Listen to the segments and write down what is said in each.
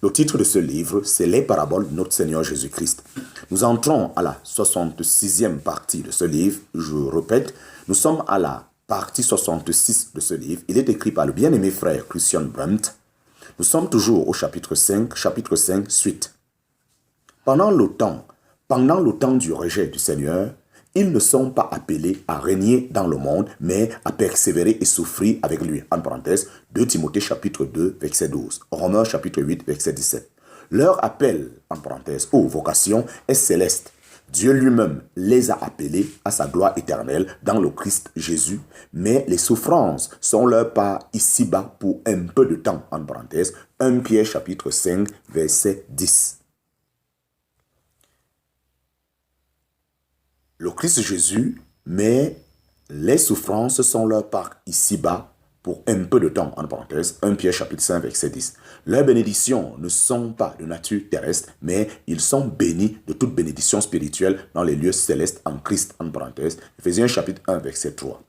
Le titre de ce livre, c'est Les paraboles de notre Seigneur Jésus-Christ. Nous entrons à la 66e partie de ce livre. Je répète, nous sommes à la partie 66 de ce livre. Il est écrit par le bien-aimé frère Christian Brandt. Nous sommes toujours au chapitre 5 suite. Pendant le temps du rejet du Seigneur, ils ne sont pas appelés à régner dans le monde, mais à persévérer et souffrir avec lui. En parenthèse, 2 Timothée chapitre 2, verset 12. Romains chapitre 8, verset 17. Leur appel, en parenthèse, ou vocation est céleste. Dieu lui-même les a appelés à sa gloire éternelle dans le Christ Jésus, mais les souffrances sont leur part ici-bas pour un peu de temps, en parenthèse, 1 Pierre chapitre 5, verset 10. Le Christ Jésus, mais les souffrances sont leur part ici-bas pour un peu de temps, en parenthèse, 1 Pierre chapitre 5, verset 10. Leurs bénédictions ne sont pas de nature terrestre, mais ils sont bénis de toute bénédiction spirituelle dans les lieux célestes en Christ, en parenthèse, Ephésiens chapitre 1, verset 3.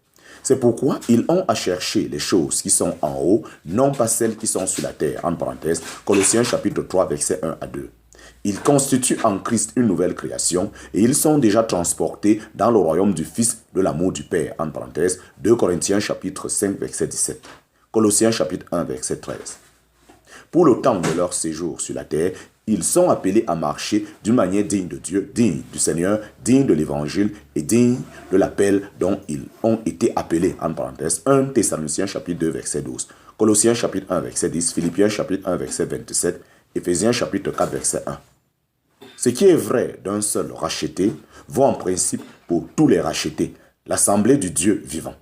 C'est pourquoi ils ont à chercher les choses qui sont en haut, non pas celles qui sont sur la terre, en parenthèse, Colossiens chapitre 3, verset 1 à 2. Ils constituent en Christ une nouvelle création et ils sont déjà transportés dans le royaume du Fils de l'amour du Père, en parenthèse, 2 Corinthiens chapitre 5, verset 17, Colossiens chapitre 1, verset 13. Pour le temps de leur séjour sur la terre, ils sont appelés à marcher d'une manière digne de Dieu, digne du Seigneur, digne de l'Évangile et digne de l'appel dont ils ont été appelés, en parenthèse, 1 Thessaloniciens chapitre 2, verset 12, Colossiens chapitre 1, verset 10, Philippiens chapitre 1, verset 27, Éphésiens chapitre 4, verset 1. Ce qui est vrai d'un seul racheté vaut en principe pour tous les rachetés, l'assemblée du Dieu vivant.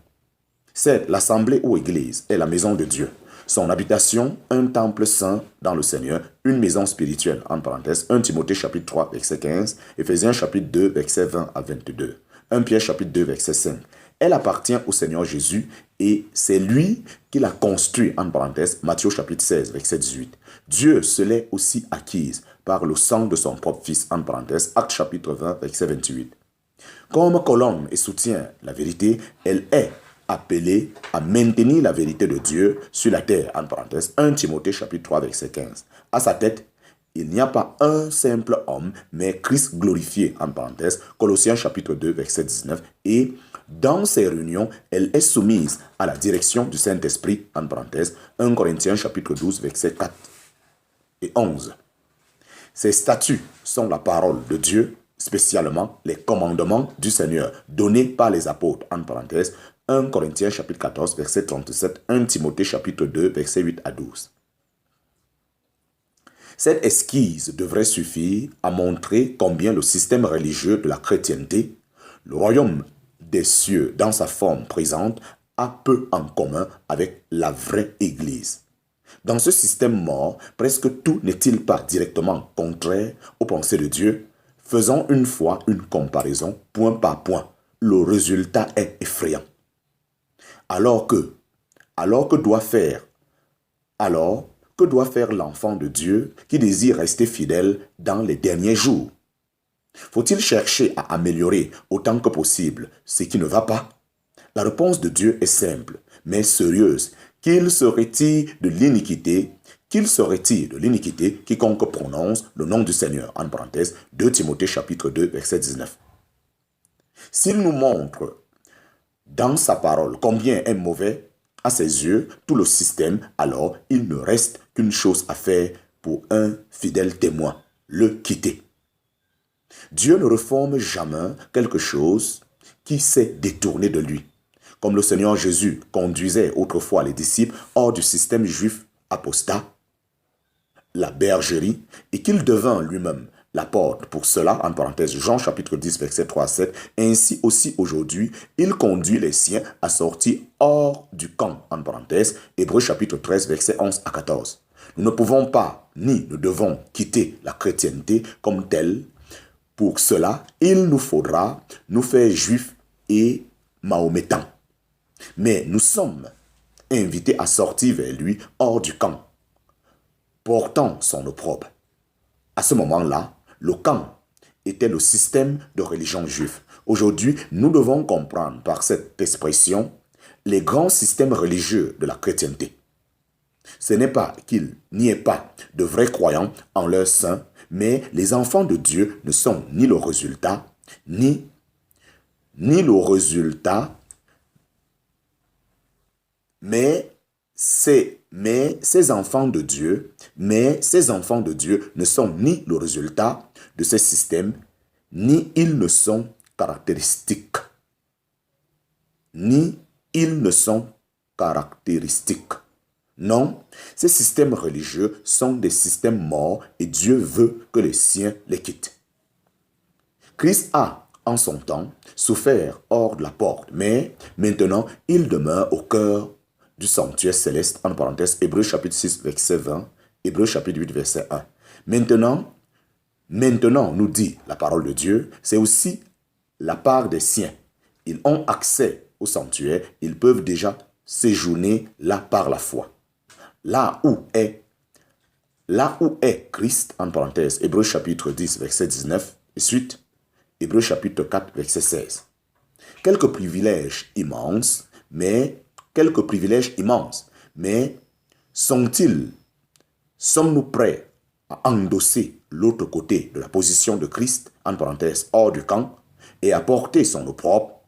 C'est l'assemblée ou église est la maison de Dieu. Son habitation, un temple saint dans le Seigneur, une maison spirituelle, en parenthèse, 1 Timothée chapitre 3, verset 15, Éphésiens chapitre 2, verset 20 à 22, 1 Pierre chapitre 2, verset 5. Elle appartient au Seigneur Jésus et c'est lui qui l'a construit, en parenthèse, Matthieu chapitre 16, verset 18. Dieu se l'est aussi acquise par le sang de son propre Fils, en parenthèse, Actes chapitre 20, verset 28. Comme colonne et soutient la vérité, elle est appelée à maintenir la vérité de Dieu sur la terre, en parenthèse, 1 Timothée chapitre 3, verset 15. À sa tête, il n'y a pas un simple homme, mais Christ glorifié, en parenthèse, Colossiens chapitre 2, verset 19, et dans ces réunions, elle est soumise à la direction du Saint-Esprit, en parenthèse, 1 Corinthiens chapitre 12, verset 4 et 11. Ces statuts sont la parole de Dieu, spécialement les commandements du Seigneur, donnés par les apôtres, en parenthèse, 1 Corinthiens chapitre 14, verset 37, 1 Timothée chapitre 2, verset 8 à 12. Cette esquisse devrait suffire à montrer combien le système religieux de la chrétienté, le royaume des cieux dans sa forme présente, a peu en commun avec la vraie Église. Dans ce système mort, presque tout n'est-il pas directement contraire aux pensées de Dieu? Faisons une fois une comparaison point par point. Le résultat est effrayant. Alors que doit faire l'enfant de Dieu qui désire rester fidèle dans les derniers jours? Faut-il chercher à améliorer autant que possible ce qui ne va pas? La réponse de Dieu est simple, mais sérieuse. Qu'il se retire de l'iniquité quiconque prononce le nom du Seigneur, en parenthèse, 2 Timothée chapitre 2, verset 19. S'il nous montre dans sa parole combien est mauvais à ses yeux tout le système, alors il ne reste qu'une chose à faire pour un fidèle témoin, le quitter. Dieu ne réforme jamais quelque chose qui s'est détourné de lui. Comme le Seigneur Jésus conduisait autrefois les disciples hors du système juif apostat, la bergerie, et qu'il devint lui-même la porte pour cela, en parenthèse Jean chapitre 10, verset 3 à 7, ainsi aussi aujourd'hui, il conduit les siens à sortir hors du camp, en parenthèse Hébreux chapitre 13, verset 11 à 14. Nous ne pouvons pas, ni ne devons quitter la chrétienté comme telle. Pour cela, il nous faudra nous faire juifs et mahométans. Mais nous sommes invités à sortir vers lui hors du camp, portant son opprobre. À ce moment-là, le camp était le système de religion juive. Aujourd'hui, nous devons comprendre par cette expression les grands systèmes religieux de la chrétienté. Ce n'est pas qu'il n'y ait pas de vrais croyants en leur sein, mais les enfants de Dieu ne sont ni le résultat, ni le résultat, mais ces enfants de Dieu, ne sont ni le résultat de ces systèmes, ni ils ne sont caractéristiques. Ni ils ne sont caractéristiques. Non, ces systèmes religieux sont des systèmes morts et Dieu veut que les siens les quittent. Christ a, en son temps, souffert hors de la porte, mais maintenant, il demeure au cœur du sanctuaire céleste, en parenthèse, Hébreux chapitre 6, verset 20, Hébreux chapitre 8, verset 1. Maintenant, nous dit la parole de Dieu, c'est aussi la part des siens. Ils ont accès au sanctuaire, ils peuvent déjà séjourner là par la foi. Là où est Christ, en parenthèse, Hébreux chapitre 10, verset 19, et suite, Hébreux chapitre 4, verset 16. Quelques privilèges immenses, mais sommes-nous prêts à endosser l'autre côté de la position de Christ, en parenthèse, hors du camp, et à porter son opprobre?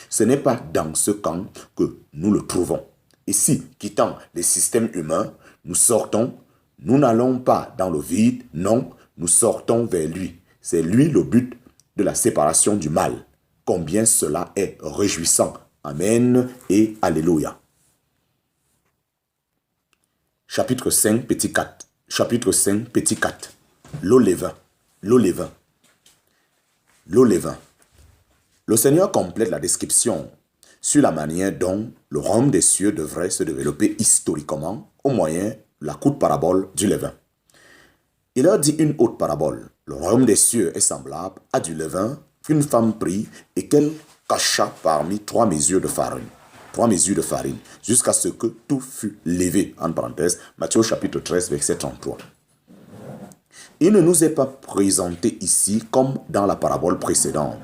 Ce n'est pas dans ce camp que nous le trouvons. Ici, quittant les systèmes humains, nous n'allons pas dans le vide, non, nous sortons vers lui. C'est lui le but de la séparation du mal. Combien cela est réjouissant. Amen et Alléluia. Chapitre 5, petit 4. Chapitre 5, petit 4. L'eau levain. Le Seigneur complète la description sur la manière dont le royaume des cieux devrait se développer historiquement au moyen de la courte parabole du levain. Il leur dit une autre parabole. Le royaume des cieux est semblable à du levain qu'une femme prit et qu'elle cacha parmi 3 mesures de farine. 3 mesures de farine, jusqu'à ce que tout fût levé, en parenthèse, Matthieu chapitre 13, verset 33. Il ne nous est pas présenté ici comme dans la parabole précédente,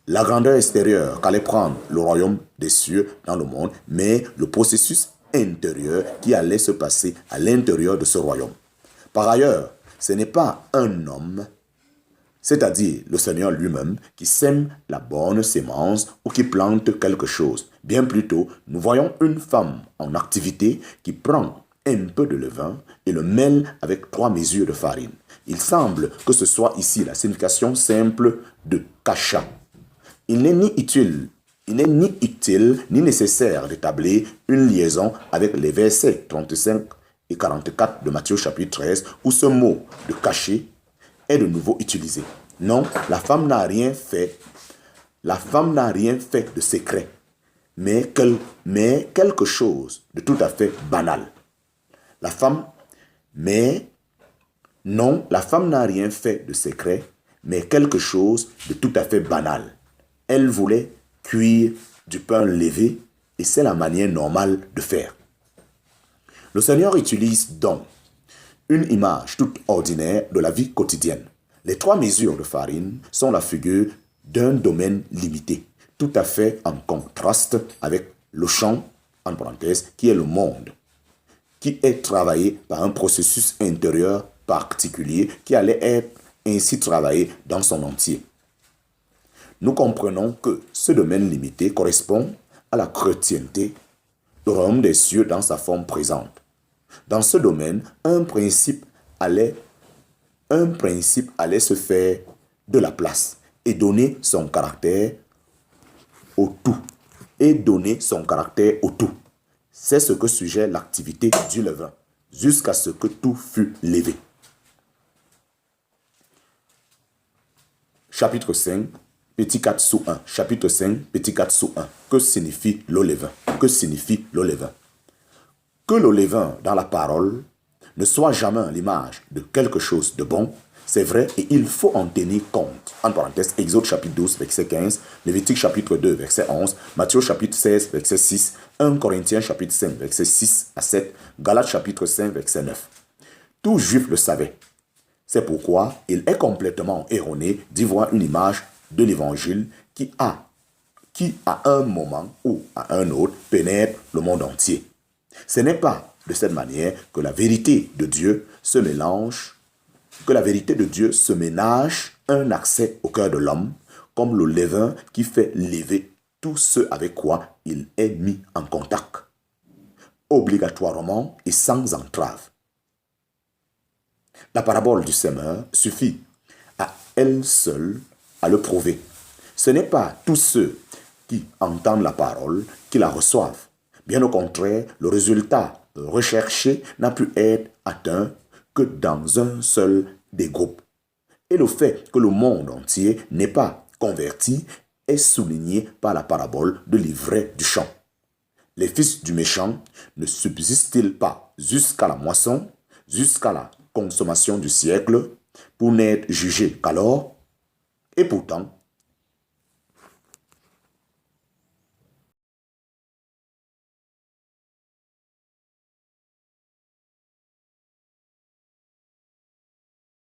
la grandeur extérieure qu'allait prendre le royaume des cieux dans le monde, mais le processus intérieur qui allait se passer à l'intérieur de ce royaume. Par ailleurs, ce n'est pas un homme, c'est-à-dire le Seigneur lui-même, qui sème la bonne sémence ou qui plante quelque chose. Bien plutôt, nous voyons une femme en activité qui prend un peu de levain et le mêle avec 3 mesures de farine. Il semble que ce soit ici la signification simple de cacha. Il n'est ni utile ni nécessaire d'établir une liaison avec les versets 35 et 44 de Matthieu chapitre 13 où ce mot de cacher est de nouveau utilisé. Non, la femme n'a rien fait de secret, mais quelque chose de tout à fait banal. La femme n'a rien fait de secret, mais quelque chose de tout à fait banal. Elle voulait cuire du pain levé et c'est la manière normale de faire. Le Seigneur utilise donc une image toute ordinaire de la vie quotidienne. Les 3 mesures de farine sont la figure d'un domaine limité, tout à fait en contraste avec le champ, en parenthèse, qui est le monde, qui est travaillé par un processus intérieur particulier qui allait être ainsi travaillé dans son entier. Nous comprenons que ce domaine limité correspond à la chrétienté, le royaume des cieux dans sa forme présente. Dans ce domaine, un principe allait se faire de la place et donner son caractère au tout. C'est ce que suggère l'activité du levain, jusqu'à ce que tout fût levé. Chapitre 5, petit 4 sous 1. Chapitre 5, petit 4 sous 1. Que signifie le levain? Que signifie le levain? Que le levain dans la parole ne soit jamais l'image de quelque chose de bon, c'est vrai et il faut en tenir compte. En parenthèse, Exode chapitre 12, verset 15, Lévitique chapitre 2, verset 11, Matthieu chapitre 16, verset 6, 1 Corinthiens chapitre 5, verset 6 à 7, Galates chapitre 5, verset 9. Tout juif le savait. C'est pourquoi il est complètement erroné d'y voir une image de l'évangile qui à un moment ou à un autre pénètre le monde entier. Ce n'est pas de cette manière que la vérité de Dieu se mélange, que la vérité de Dieu se ménage un accès au cœur de l'homme, comme le levain qui fait lever tout ce avec quoi il est mis en contact, obligatoirement et sans entrave. La parabole du semeur suffit à elle seule à le prouver. Ce n'est pas tous ceux qui entendent la parole qui la reçoivent. Bien au contraire, le résultat recherché n'a pu être atteint que dans un seul des groupes. Et le fait que le monde entier n'est pas converti est souligné par la parabole de l'ivraie du champ. Les fils du méchant ne subsistent-ils pas jusqu'à la moisson, jusqu'à la consommation du siècle, pour n'être jugés qu'alors? Et pourtant,